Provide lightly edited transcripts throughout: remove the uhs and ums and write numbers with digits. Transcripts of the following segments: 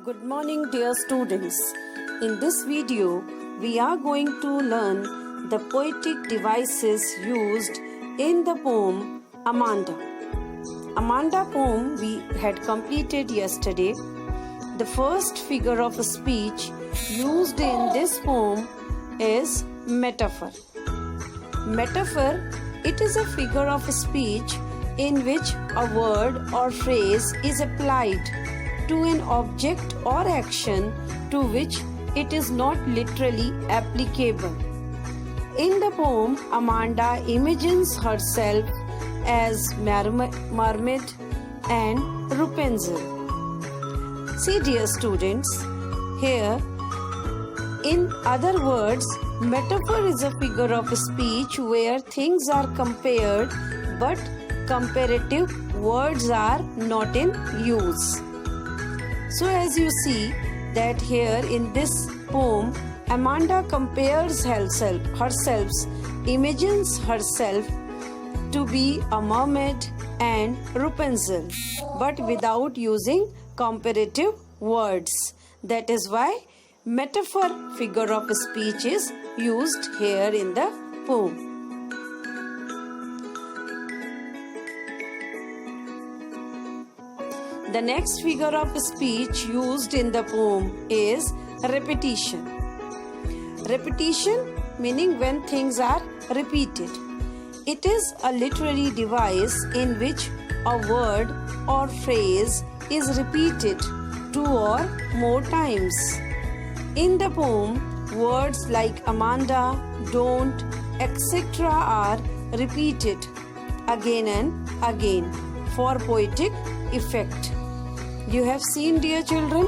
Good morning, dear students. In this video, we are going to learn the poetic devices used in the poem Amanda. Amanda poem we had completed yesterday. The first figure of speech used in this poem is metaphor. Metaphor, it is a figure of speech in which a word or phrase is applied to an object or action to which it is not literally applicable. In the poem, Amanda imagines herself as Mermaid and Rapunzel. See, dear students, here, in other words, metaphor is a figure of speech where things are compared but comparative words are not in use. So as you see that here in this poem, Amanda compares herself, imagines herself to be a mermaid and Rapunzel, but without using comparative words. That is why metaphor figure of speech is used here in the poem. The next figure of speech used in the poem is repetition. Repetition meaning when things are repeated. It is a literary device in which a word or phrase is repeated two or more times. In the poem, words like Amanda, don't, etc. are repeated again and again for poetic effect. You have seen, dear children,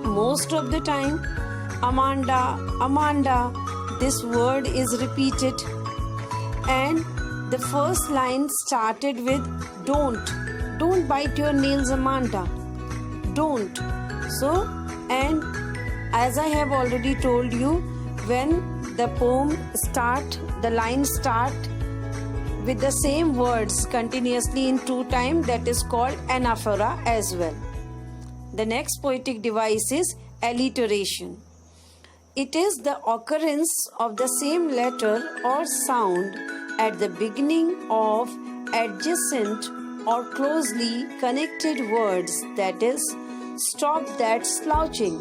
most of the time Amanda, this word is repeated, and the first line started with don't bite your nails, Amanda, don't. So, and as I have already told you, when the poem the lines start with the same words continuously in two times, that is called anaphora as well. The next poetic device is alliteration. It is the occurrence of the same letter or sound at the beginning of adjacent or closely connected words, that is, stop that slouching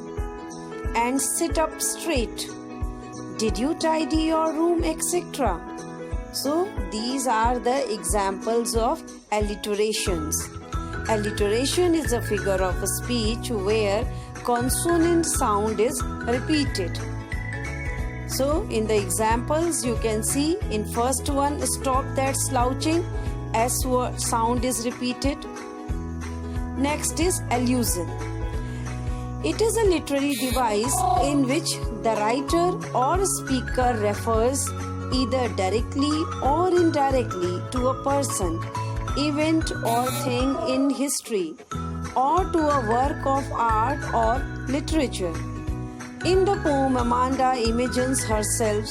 and sit up straight. Did you tidy your room, etc.? So, these are the examples of alliterations. Alliteration is a figure of speech where consonant sound is repeated. So, in the examples, you can see in first one, stop that slouching, S sound is repeated. Next is allusion. It is a literary device in which the writer or speaker refers either directly or indirectly to a person, event or thing in history, or to a work of art or literature. In the poem, Amanda imagines herself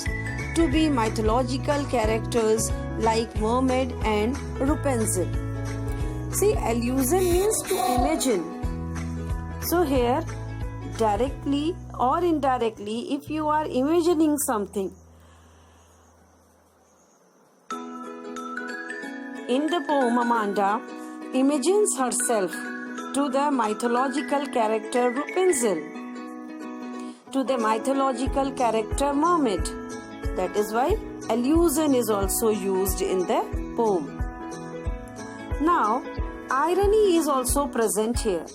to be mythological characters like Mermaid and Rapunzel. See, allusion means to imagine. So here, directly or indirectly, if you are imagining something, in the poem, Amanda imagines herself to the mythological character Rapunzel, to the mythological character Mermaid. That is why allusion is also used in the poem. Now, irony is also present here.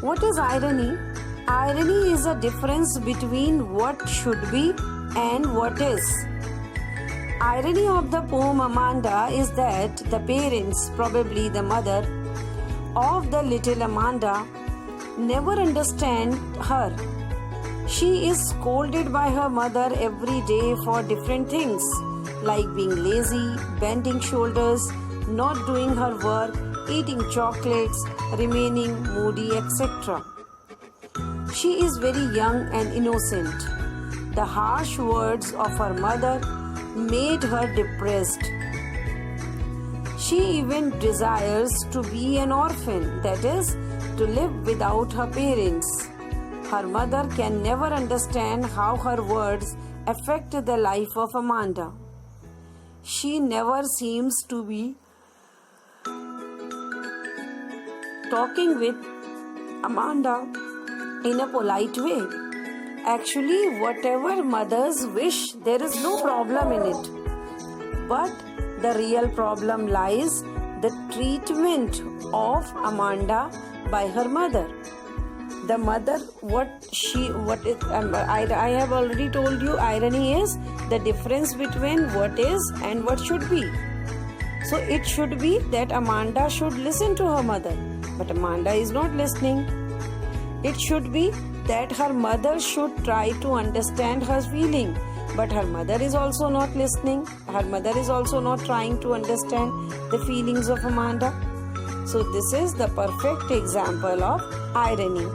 What is irony? Irony is a difference between what should be and what is. Irony of the poem Amanda is that the parents, probably the mother of the little Amanda, never understand her. She is scolded by her mother every day for different things like being lazy, bending shoulders, not doing her work, eating chocolates, remaining moody, etc. She is very young and innocent. The harsh words of her mother made her depressed. She even desires to be an orphan, that is, to live without her parents. Her mother can never understand how her words affect the life of Amanda. She never seems to be talking with Amanda in a polite way. Actually, whatever mothers wish, there is no problem in it. But the real problem lies the treatment of Amanda by her mother. The mother, I have already told you, irony is the difference between what is and what should be. So it should be that Amanda should listen to her mother, but Amanda is not listening. It should be that her mother should try to understand her feeling, but her mother is also not listening. Her mother is also not trying to understand the feelings of Amanda. So this is the perfect example of irony.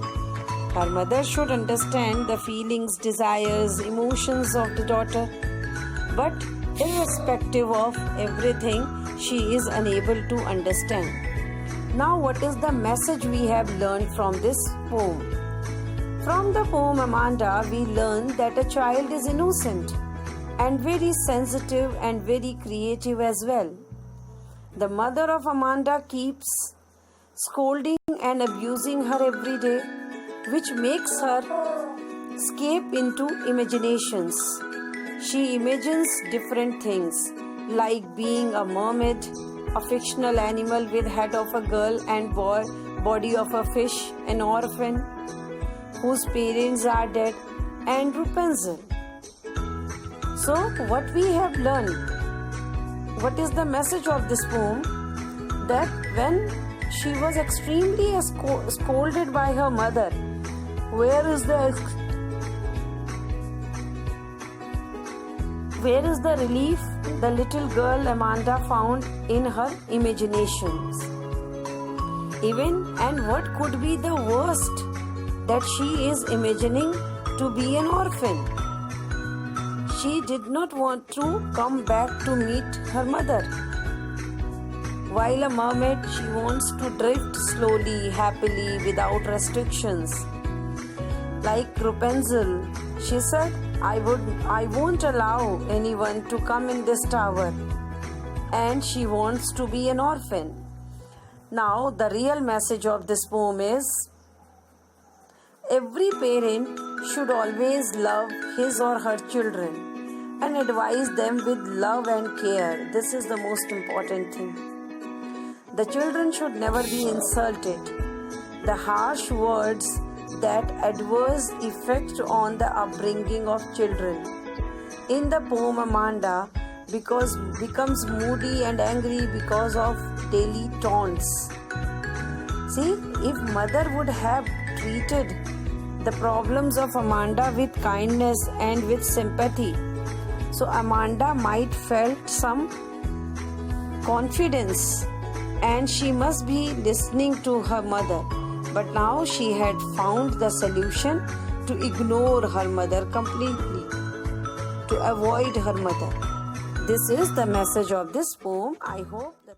Her mother should understand the feelings, desires, emotions of the daughter, but irrespective of everything, she is unable to understand. Now, what is the message we have learned from this poem? From the poem Amanda, we learn that a child is innocent and very sensitive and very creative as well. The mother of Amanda keeps scolding and abusing her every day, which makes her escape into imaginations. She imagines different things, like being a mermaid, a fictional animal with head of a girl and body of a fish, an orphan whose parents are dead, and Rapunzel. So, what we have learned? What is the message of this poem? That when she was extremely scolded by her mother, where is the relief the little girl Amanda found in her imaginations? And what could be the worst? That she is imagining to be an orphan. She did not want to come back to meet her mother. While a mermaid, she wants to drift slowly, happily, without restrictions. Like Rapunzel, she said, I won't allow anyone to come in this tower. And she wants to be an orphan. Now, the real message of this poem is, every parent should always love his or her children and advise them with love and care. This is the most important thing. The children should never be insulted. The harsh words that adverse effect on the upbringing of children. In the poem, Amanda becomes moody and angry because of daily taunts. See, if mother would have treated the problems of Amanda with kindness and with sympathy, so Amanda might felt some confidence and she must be listening to her mother. But now she had found the solution to ignore her mother completely, to avoid her mother. This is the message of this poem. I hope that